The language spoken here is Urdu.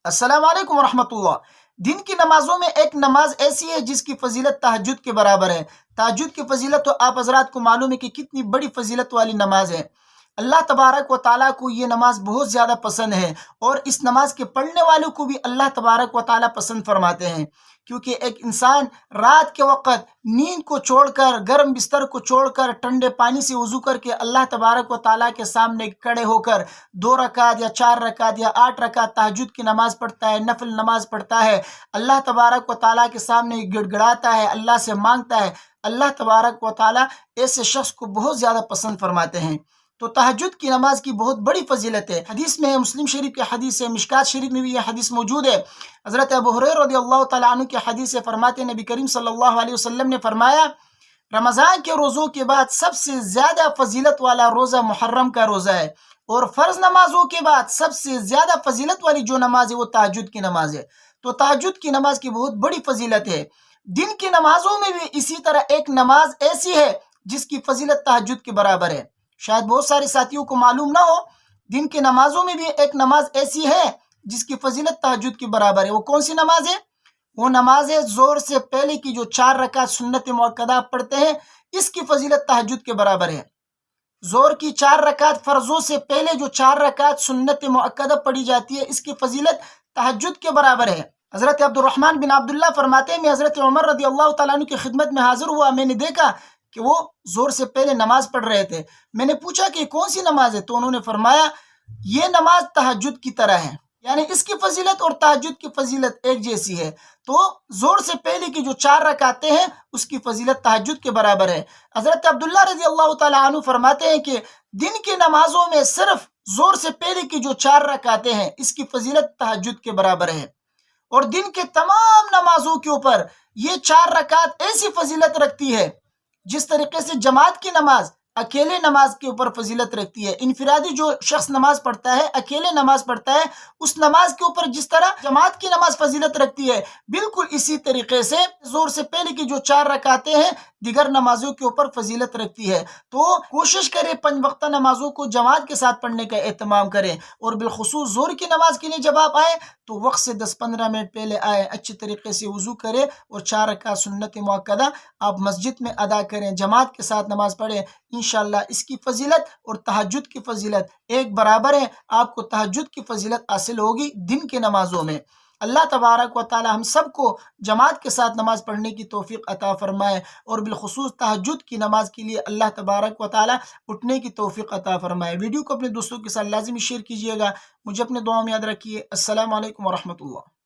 السلام علیکم ورحمۃ اللہ۔ دن کی نمازوں میں ایک نماز ایسی ہے جس کی فضیلت تہجد کے برابر ہے۔ تہجد کی فضیلت تو آپ حضرات کو معلوم ہے کہ کتنی بڑی فضیلت والی نماز ہے۔ اللہ تبارک و تعالیٰ کو یہ نماز بہت زیادہ پسند ہے، اور اس نماز کے پڑھنے والوں کو بھی اللہ تبارک و تعالیٰ پسند فرماتے ہیں، کیونکہ ایک انسان رات کے وقت نیند کو چھوڑ کر، گرم بستر کو چھوڑ کر، ٹھنڈے پانی سے وضو کر کے اللہ تبارک و تعالیٰ کے سامنے کھڑے ہو کر 2 رکعت یا 4 رکعت یا 8 رکعت تہجد کی نماز پڑھتا ہے، نفل نماز پڑھتا ہے، اللہ تبارک و تعالیٰ کے سامنے گڑ گڑاتا ہے، اللہ سے مانگتا ہے، اللہ تبارک و تعالیٰ ایسے شخص کو بہت زیادہ پسند فرماتے ہیں۔ تو تہجد کی نماز کی بہت بڑی فضیلت ہے۔ حدیث میں ہے، مسلم شریف کی حدیث ہے، مشکات شریف میں بھی یہ حدیث موجود ہے۔ حضرت ابو ہریرہ رضی اللہ تعالیٰ عنہ کی حدیث سے فرماتے ہیں، نبی کریم صلی اللہ علیہ وسلم نے فرمایا، رمضان کے روزوں کے بعد سب سے زیادہ فضیلت والا روزہ محرم کا روزہ ہے، اور فرض نمازوں کے بعد سب سے زیادہ فضیلت والی جو نماز ہے وہ تہجد کی نماز ہے۔ تو تہجد کی نماز کی بہت بڑی فضیلت ہے۔ دن کی نمازوں میں بھی اسی طرح ایک نماز ایسی ہے جس کی فضیلت تہجد کے برابر ہے۔ شاید بہت سارے ساتھیوں کو معلوم نہ ہو، دن کی نمازوں میں بھی ایک نماز ایسی ہے جس کی فضیلت تہجد کے برابر ہے۔ وہ کون سی نماز ہے؟ وہ نماز ہے زور سے پہلے کی جو 4 رکعت سنت مؤکدہ پڑھتے ہیں، اس کی فضیلت تہجد کے برابر ہے۔ زور کی 4 رکعت فرضوں سے پہلے جو 4 رکعت سنت مؤکدہ پڑھی جاتی ہے، اس کی فضیلت تہجد کے برابر ہے۔ حضرت عبد الرحمن بن عبداللہ فرماتے ہیں، میں حضرت عمر رضی اللہ تعالیٰ عنہ کی خدمت میں حاضر ہوا، میں نے دیکھا کہ وہ زور سے پہلے نماز پڑھ رہے تھے۔ میں نے پوچھا کہ کون سی نماز ہے؟ تو انہوں نے فرمایا، یہ نماز تہجد کی طرح ہے، یعنی اس کی فضیلت اور تہجد کی فضیلت ایک جیسی ہے۔ تو زور سے پہلے کی جو 4 رکعتیں ہیں، اس کی فضیلت تہجد کے برابر ہے۔ حضرت عبداللہ رضی اللہ تعالیٰ عنہ فرماتے ہیں کہ دن کی نمازوں میں صرف زور سے پہلے کی جو 4 رکعتیں ہیں، اس کی فضیلت تہجد کے برابر ہے، اور دن کے تمام نمازوں کے اوپر یہ 4 رکعت ایسی فضیلت رکھتی ہے جس طریقے سے جماعت کی نماز اکیلے نماز کے اوپر فضیلت رکھتی ہے۔ انفرادی جو شخص نماز پڑھتا ہے، اکیلے نماز پڑھتا ہے، اس نماز کے اوپر جس طرح جماعت کی نماز فضیلت رکھتی ہے، بالکل اسی طریقے سے زور سے پہلے کی جو 4 رکعتیں ہیں، دیگر نمازوں کے اوپر فضیلت رکھتی ہے۔ تو کوشش کریں 5 وقتہ نمازوں کو جماعت کے ساتھ پڑھنے کا اہتمام کریں، اور بالخصوص زور کی نماز کے لیے جب آپ آئیں تو وقت سے 10-15 منٹ پہلے آئیں، اچھی طریقے سے وضو کریں، اور 4 رکعت سنت مؤکدہ آپ مسجد میں ادا کریں، جماعت کے ساتھ نماز پڑھیں۔ انشاءاللہ اس کی فضیلت اور تہجد کی فضیلت ایک برابر ہے۔ آپ کو تہجد کی فضیلت حاصل ہوگی دن کی نمازوں میں۔ اللہ تبارک و تعالی ہم سب کو جماعت کے ساتھ نماز پڑھنے کی توفیق عطا فرمائے، اور بالخصوص تہجد کی نماز کے لیے اللہ تبارک و تعالی اٹھنے کی توفیق عطا فرمائے۔ ویڈیو کو اپنے دوستوں کے ساتھ لازمی شیئر کیجیے گا۔ مجھے اپنے دعاؤں میں یاد رکھیے۔ السلام علیکم ورحمۃ اللہ۔